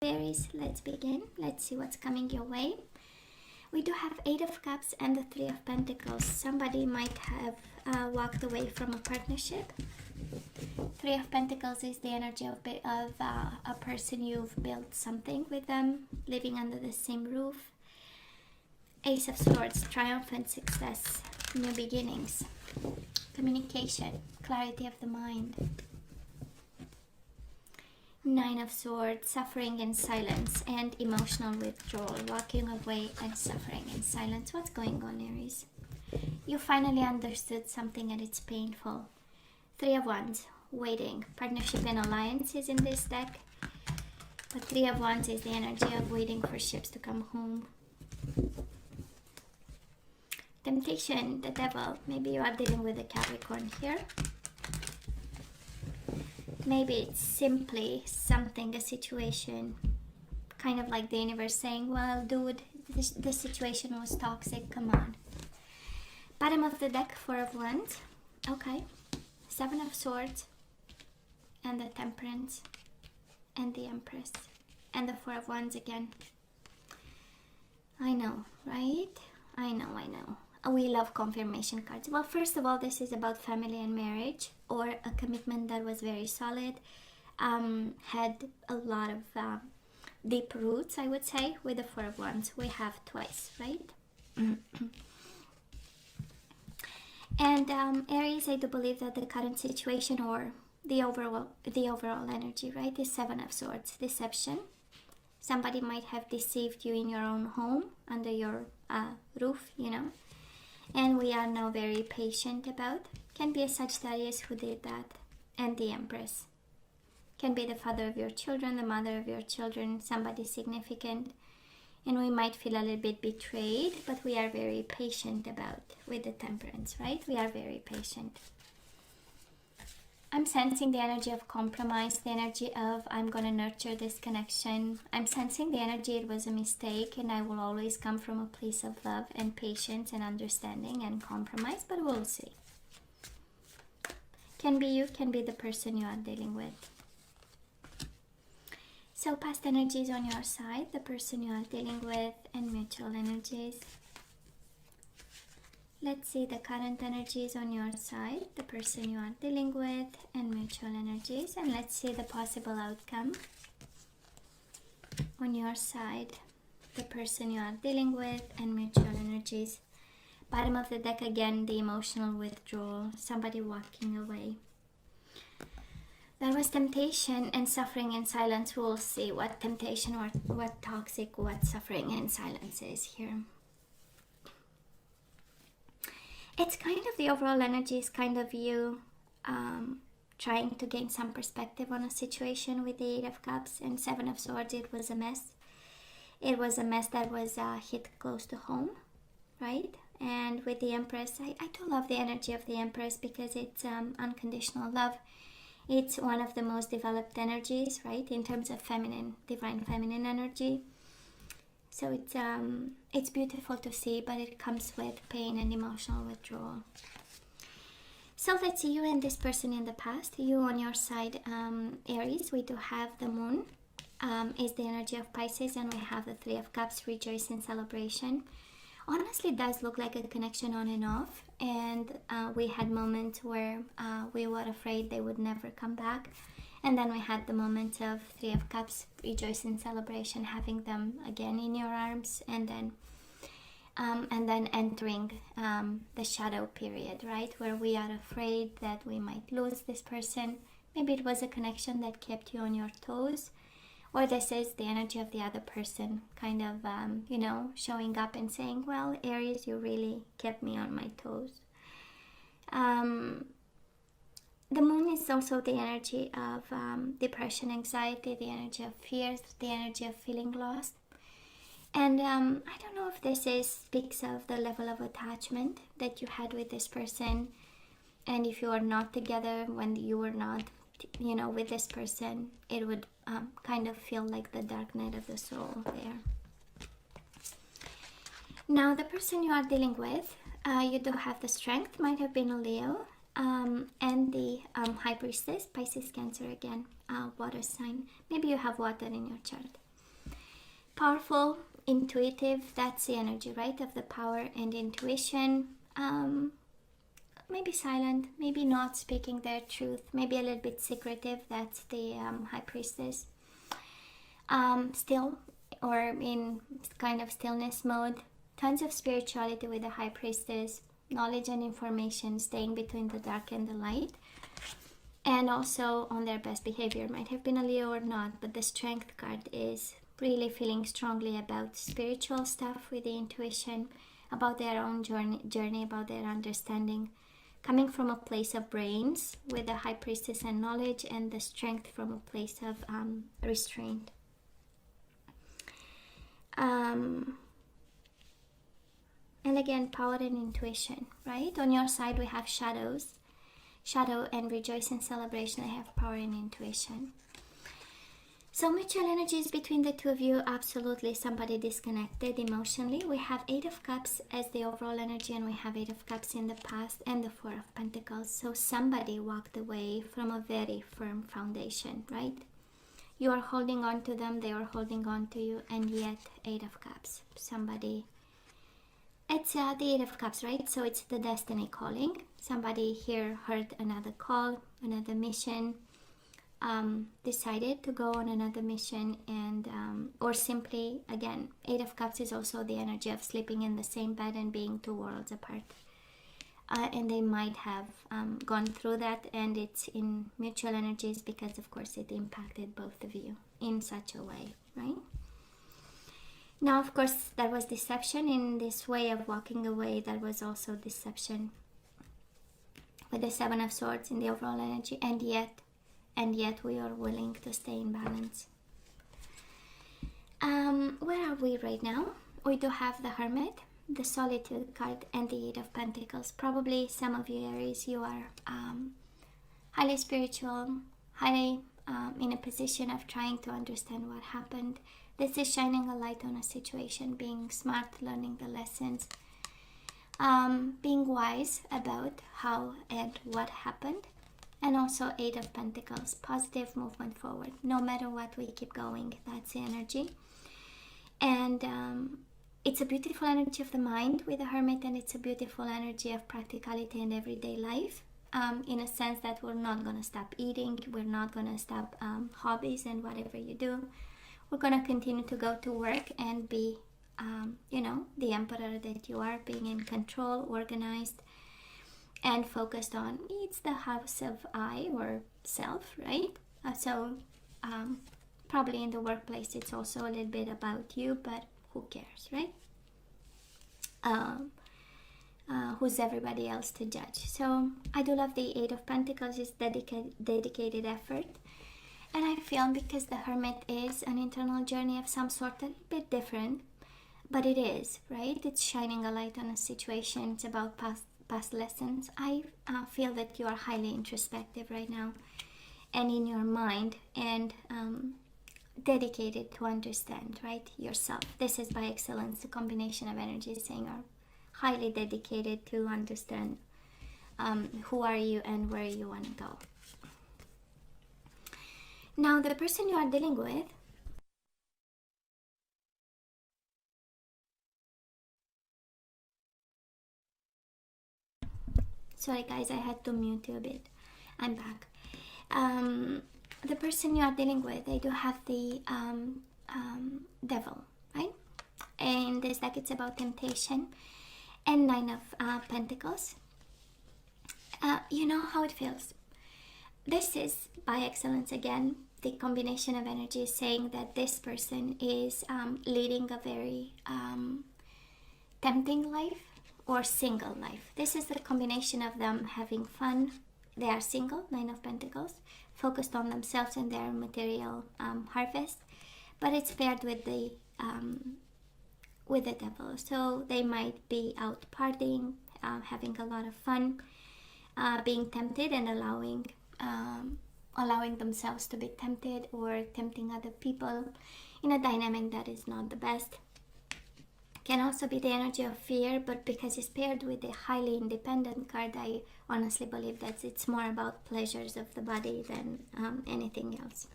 Aries, let's begin. Let's see what's coming your way. We do have 8 of Cups and the 3 of Pentacles. Somebody might have walked away from a partnership. 3 of Pentacles is the energy of a person you've built something with them, living under the same roof. Ace of Swords, triumphant success, new beginnings, communication, clarity of the mind. 9 of Swords, suffering in silence and emotional withdrawal, walking away and suffering in silence. What's going on, Aries? You finally understood something and it's painful. 3 of Wands, waiting, partnership and alliances in this deck. But 3 of Wands is the energy of waiting for ships to come home. Temptation, the devil. Maybe you are dealing with a Capricorn here. Maybe it's simply something, a situation, kind of like the universe saying, well, dude, this situation was toxic, come on. Bottom of the deck, 4 of Wands. Okay. 7 of Swords. And the Temperance. And the Empress. And the 4 of Wands again. I know, right? I know. We love confirmation cards. Well, first of all, this is about family and marriage, or a commitment that was very solid, had a lot of deep roots, I would say. With the 4 of Wands, we have twice, right? And Aries, I do believe that the current situation, or the overall energy, right, is 7 of Swords, deception. Somebody might have deceived you in your own home, under your roof, you know. And we are now very patient about. Can be a Sagittarius who did that. And the Empress. Can be the father of your children, the mother of your children, somebody significant. And we might feel a little bit betrayed, but we are very patient about with the Temperance, right? We are very patient. I'm sensing the energy of compromise, the energy of I'm going to nurture this connection. I'm sensing the energy it was a mistake and I will always come from a place of love and patience and understanding and compromise, but we'll see. Can be you, can be the person you are dealing with. So past energies on your side, the person you are dealing with, and mutual energies. Let's see the current energies on your side, the person you are dealing with, and mutual energies. And let's see the possible outcome on your side, the person you are dealing with, and mutual energies. Bottom of the deck again, the emotional withdrawal, somebody walking away. There was temptation and suffering in silence. We'll see what temptation or what toxic, what suffering and silence is here. It's kind of the overall energy is kind of you trying to gain some perspective on a situation with the 8 of Cups and 7 of Swords. It was a mess. It was a mess that was hit close to home, right? And with the Empress, I do love the energy of the Empress because it's unconditional love. It's one of the most developed energies, right? In terms of feminine, divine feminine energy. So it's beautiful to see, but it comes with pain and emotional withdrawal. So let's see you and this person in the past. You on your side, Aries, we do have the Moon, is the energy of Pisces, and we have the 3 of Cups, rejoice and celebration. Honestly, it does look like a connection on and off, and we had moments where we were afraid they would never come back. And then we had the moment of 3 of Cups, rejoice and celebration, having them again in your arms, and then entering the shadow period, right? Where we are afraid that we might lose this person. Maybe it was a connection that kept you on your toes, or this is the energy of the other person kind of, showing up and saying, well, Aries, you really kept me on my toes. The Moon is also the energy of depression, anxiety, the energy of fear, the energy of feeling lost. And I don't know if this speaks of the level of attachment that you had with this person. And if you are not together, when you were not, with this person, it would kind of feel like the dark night of the soul there. Now, the person you are dealing with, you do have the Strength, might have been a Leo. And the High Priestess, Pisces, Cancer again, water sign. Maybe you have water in your chart. Powerful, intuitive, that's the energy, right, of the power and intuition. Maybe silent, maybe not speaking their truth, maybe a little bit secretive, that's the High Priestess. Still, or in kind of stillness mode. Tons of spirituality with the High Priestess, knowledge and information, staying between the dark and the light. And also on their best behavior. Might have been a Leo or not, but the Strength card is really feeling strongly about spiritual stuff with the intuition, about their own journey, about their understanding, coming from a place of brains with the High Priestess and knowledge, and the Strength from a place of restraint. And again, power and intuition, right? On your side we have shadow and rejoice and celebration. I have power and intuition. So mutual energies between the two of you, absolutely somebody disconnected emotionally. We have 8 of Cups as the overall energy, and we have 8 of Cups in the past, and the 4 of Pentacles. So somebody walked away from a very firm foundation, right? You are holding on to them, they are holding on to you, and yet 8 of Cups. Somebody, it's the 8 of Cups, right? So it's the destiny calling. Somebody here heard another call, another mission, decided to go on another mission, and or simply, again, 8 of Cups is also the energy of sleeping in the same bed and being 2 worlds apart. And they might have gone through that, and it's in mutual energies because of course it impacted both of you in such a way, right? Now of course there was deception in this way of walking away. There was also deception with the 7 of Swords in the overall energy, and yet we are willing to stay in balance. Where are we right now? We do have the Hermit, the Solitude card, and the 8 of Pentacles. Probably some of you Aries, you are highly spiritual, highly in a position of trying to understand what happened. This is shining a light on a situation, being smart, learning the lessons, being wise about how and what happened. And also 8 of Pentacles, positive movement forward. No matter what, we keep going. That's the energy. And it's a beautiful energy of the mind with the Hermit, and it's a beautiful energy of practicality and everyday life, in a sense that we're not going to stop eating, we're not going to stop hobbies and whatever you do. We're going to continue to go to work and be, the emperor that you are, being in control, organized, and focused on. It's the house of I, or self, right? Probably in the workplace it's also a little bit about you, but who cares, right? Who's everybody else to judge? So I do love the 8 of Pentacles. It's dedicated effort, and I feel because the Hermit is an internal journey of some sort, a bit different, but it is, right? It's shining a light on a situation. It's about past lessons. I feel that you are highly introspective right now, and in your mind, and dedicated to understand, right, yourself. This is by excellence the combination of energies saying are highly dedicated to understand who are you and where you want to go. Now the person you are dealing with, sorry guys, I had to mute you a bit. I'm back. The person you are dealing with, they do have the devil, right? And this deck, it's about temptation, and 9 of Pentacles. You know how it feels. This is by excellence again the combination of energies saying that this person is leading a very tempting life or single life. This is the combination of them having fun. They are single, 9 of Pentacles, focused on themselves and their material harvest, but it's paired with the devil. So they might be out partying, having a lot of fun, being tempted, and allowing themselves to be tempted, or tempting other people in a dynamic that is not the best. Can also be the energy of fear, but because it's paired with a highly independent card, I honestly believe that it's more about pleasures of the body than anything else.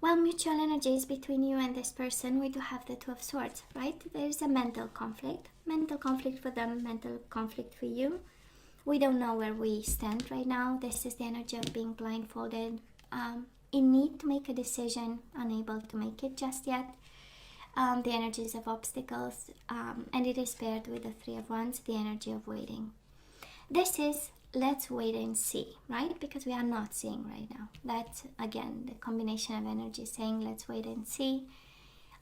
Well, mutual energies between you and this person, we do have the Two of Swords, right? There's a mental conflict for them, mental conflict for you. We don't know where we stand right now. This is the energy of being blindfolded, in need to make a decision, unable to make it just yet. The energies of obstacles, and it is paired with the Three of Wands, the energy of waiting. This is let's wait and see, right? Because we are not seeing right now. That's, again, the combination of energy saying let's wait and see.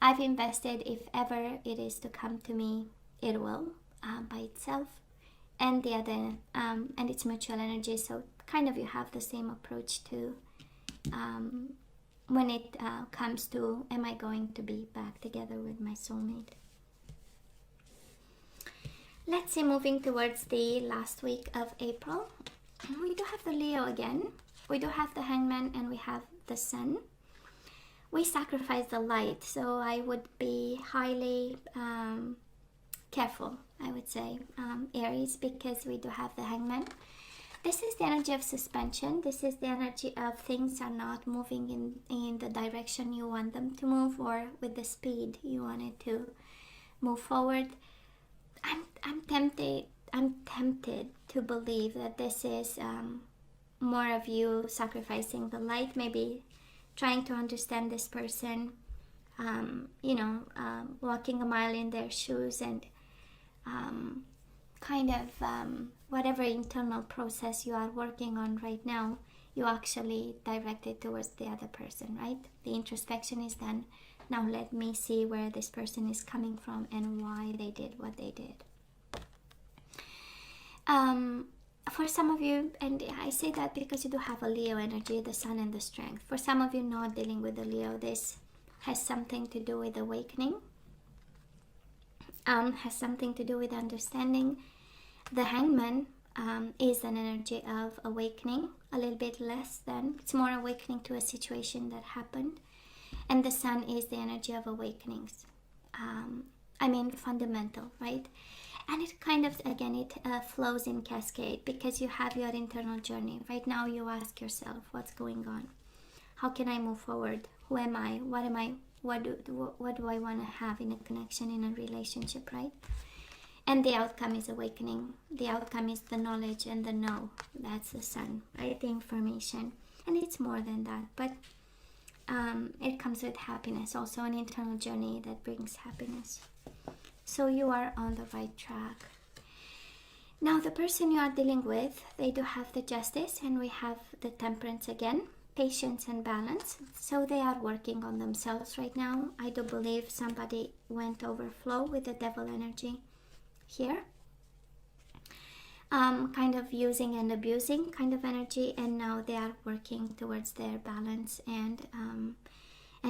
I've invested, if ever it is to come to me, it will, by itself. And the other, and it's mutual energy, so kind of you have the same approach to when it comes to, am I going to be back together with my soulmate? Let's see, moving towards the last week of April, we do have the Leo again, we do have the Hangman, and we have the Sun. We sacrifice the light, so I would be highly careful, I would say, Aries, because we do have the Hangman. This is the energy of suspension. This is the energy of things are not moving in the direction you want them to move, or with the speed you want it to move forward. I'm tempted to believe that this is more of you sacrificing the light, maybe trying to understand this person, walking a mile in their shoes, and whatever internal process you are working on right now, you actually direct it towards the other person, right? The introspection is done. Now let me see where this person is coming from and why they did what they did. For some of you, and I say that because you do have a Leo energy, the Sun and the Strength. For some of you not dealing with the Leo, this has something to do with awakening, has something to do with understanding. The Hangman is an energy of awakening, a little bit less than, it's more awakening to a situation that happened. And the Sun is the energy of awakenings. Fundamental, right? And it kind of, again, it flows in cascade, because you have your internal journey. Right now you ask yourself, what's going on? How can I move forward? Who am I? What am I? What do I want to have in a connection, in a relationship, right? And the outcome is awakening. The outcome is the knowledge and the know. That's the Sun, right? The information. And it's more than that. But it comes with happiness, also an internal journey that brings happiness. So you are on the right track. Now the person you are dealing with, they do have the Justice, and we have the Temperance again, patience and balance. So they are working on themselves right now. I do believe somebody went overflow with the Devil energy here. Kind of using and abusing kind of energy, and now they are working towards their balance and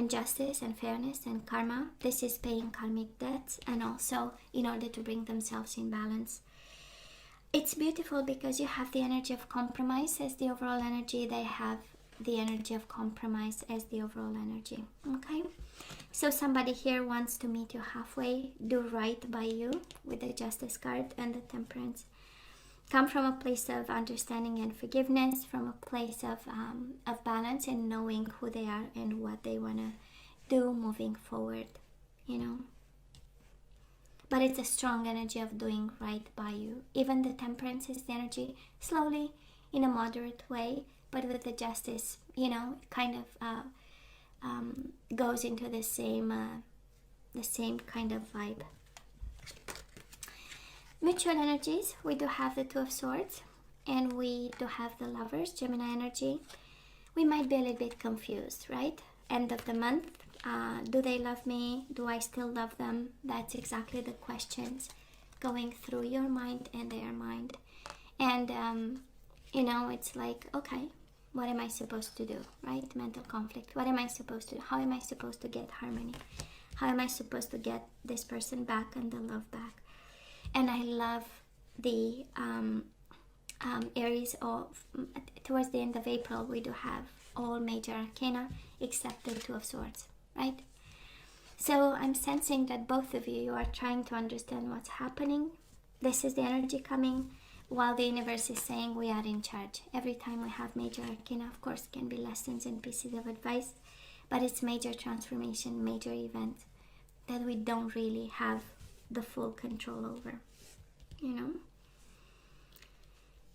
justice and fairness and karma. This is paying karmic debts, and also in order to bring themselves in balance. It's beautiful because you have the energy of compromise as the overall energy. They have the energy of compromise as the overall energy. Okay, so somebody here wants to meet you halfway, do right by you with the Justice card and the Temperance. Come from a place of understanding and forgiveness, from a place of balance and knowing who they are and what they want to do moving forward, But it's a strong energy of doing right by you. Even the Temperance is the energy, slowly, in a moderate way, but with the Justice, kind of goes into the same kind of vibe. Mutual energies, we do have the Two of Swords, and we do have the Lovers, Gemini energy. We might be a little bit confused, right? End of the month, do they love me? Do I still love them? That's exactly the questions going through your mind and their mind. And, it's like, okay, what am I supposed to do, right? Mental conflict. What am I supposed to do? How am I supposed to get harmony? How am I supposed to get this person back and the love back? And I love the Aries towards the end of April, we do have all major arcana except the Two of Swords, right? So I'm sensing that both of you are trying to understand what's happening. This is the energy coming, while the universe is saying we are in charge. Every time we have major arcana, of course, can be lessons and pieces of advice. but it's major transformation, major event that we don't really have the full control over, you know.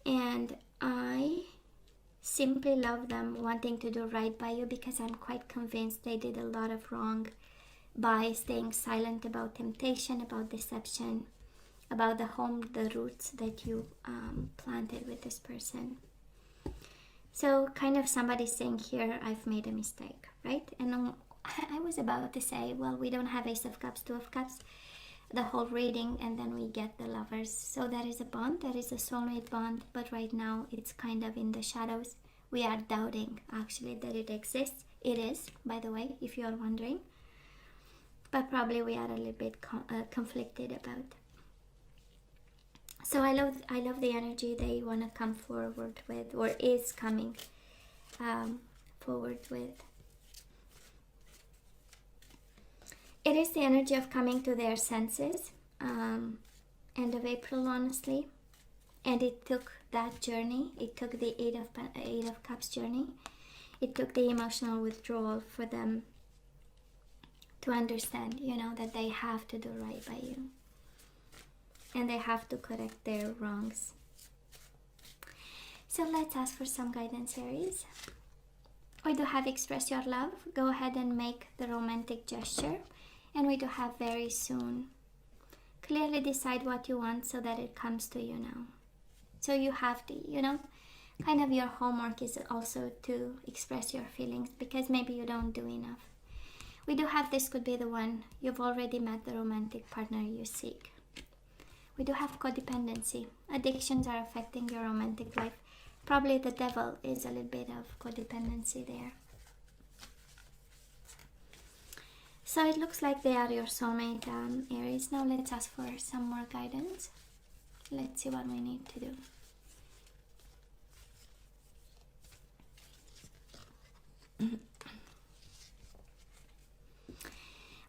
And I simply love them wanting to do right by you, because I'm quite convinced they did a lot of wrong by staying silent about temptation, about deception, about the home, the roots that you planted with this person. So kind of somebody saying here, I've made a mistake, right? And I was about to say, well, we don't have Ace of Cups, Two of Cups, the whole reading, and then we get the Lovers. So that is a bond, that is a soulmate bond, but right now it's kind of in the shadows. We are doubting actually that it exists. It is, by the way, if you are wondering. But probably we are a little bit conflicted about. So I love the energy they want to come forward with, or is coming forward with. It is the energy of coming to their senses, end of April, honestly. And it took that journey. It took the Eight of Cups journey. It took the emotional withdrawal for them to understand, you know, that they have to do right by you. And they have to correct their wrongs. So let's ask for some guidance, Aries. We do have express your love. Go ahead and make the romantic gesture. And we do have very soon. Clearly decide what you want so that it comes to you now. So you have to, you know, kind of your homework is also to express your feelings, because maybe you don't do enough. We do have this could be the one. You've already met the romantic partner you seek. We do have codependency. Addictions are affecting your romantic life. Probably the devil is a little bit of codependency there. So it looks like they are your soulmate, Aries. Now let's ask for some more guidance. Let's see what we need to do.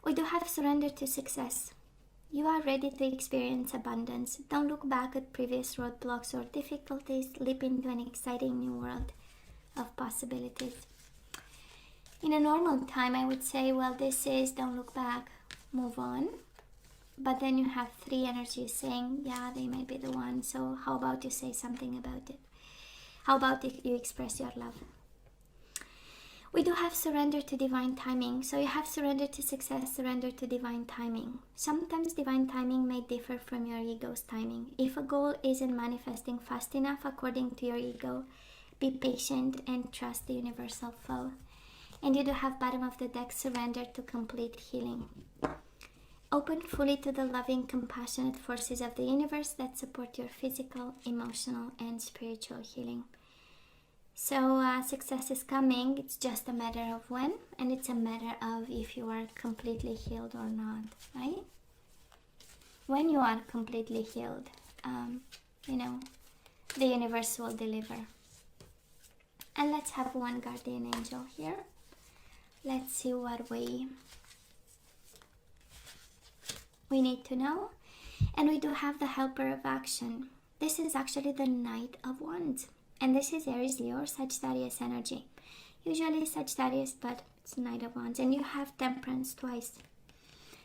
We do have surrender to success. You are ready to experience abundance. Don't look back at previous roadblocks or difficulties. Leap into an exciting new world of possibilities. In a normal time, I would say, well, this is don't look back, move on. But then you have three energies saying, yeah, they may be the one. So how about you say something about it? How about if you express your love? We do have surrender to divine timing. So you have surrender to success, surrender to divine timing. Sometimes divine timing may differ from your ego's timing. If a goal isn't manifesting fast enough according to your ego, be patient and trust the universal flow. And you do have bottom of the deck, surrender to complete healing. Open fully to the loving, compassionate forces of the universe that support your physical, emotional, and spiritual healing. So success is coming. It's just a matter of when, and it's a matter of if you are completely healed or not, right? When you are completely healed, you know, the universe will deliver. And let's have one guardian angel here. Let's see what we need to know. And we do have the helper of action. This is actually the Knight of Wands. And this is Aries, Leo, or Sagittarius energy. Usually Sagittarius, but it's Knight of Wands. And you have Temperance twice.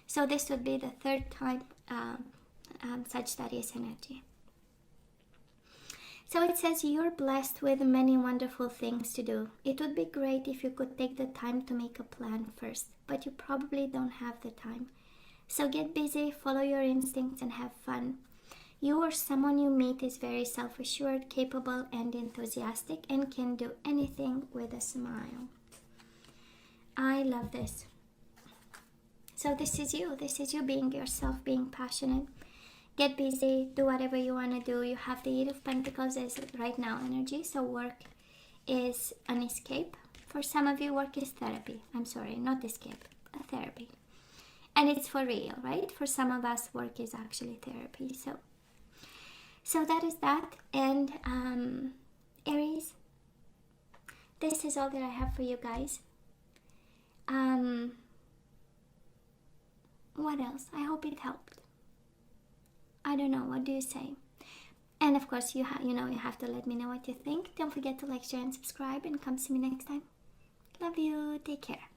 So this would be the third time Sagittarius energy. So it says you're blessed with many wonderful things to do. It would be great if you could take the time to make a plan first, but you probably don't have the time. So get busy, follow your instincts, and have fun. You or someone you meet is very self-assured, capable, and enthusiastic, and can do anything with a smile. I love this. So this is you. This is you being yourself, being passionate. Get busy, do whatever you want to do. You have the Eight of Pentacles as right now energy, so work is an escape. For some of you, work is therapy. I'm sorry, not escape, a therapy. And it's for real, right? For some of us, work is actually therapy. So that is that. And Aries, this is all that I have for you guys. What else? I hope it helped. I don't know, what do you say? And of course, you have to let me know what you think. Don't forget to like, share, and subscribe, and come see me next time. Love you. Take care.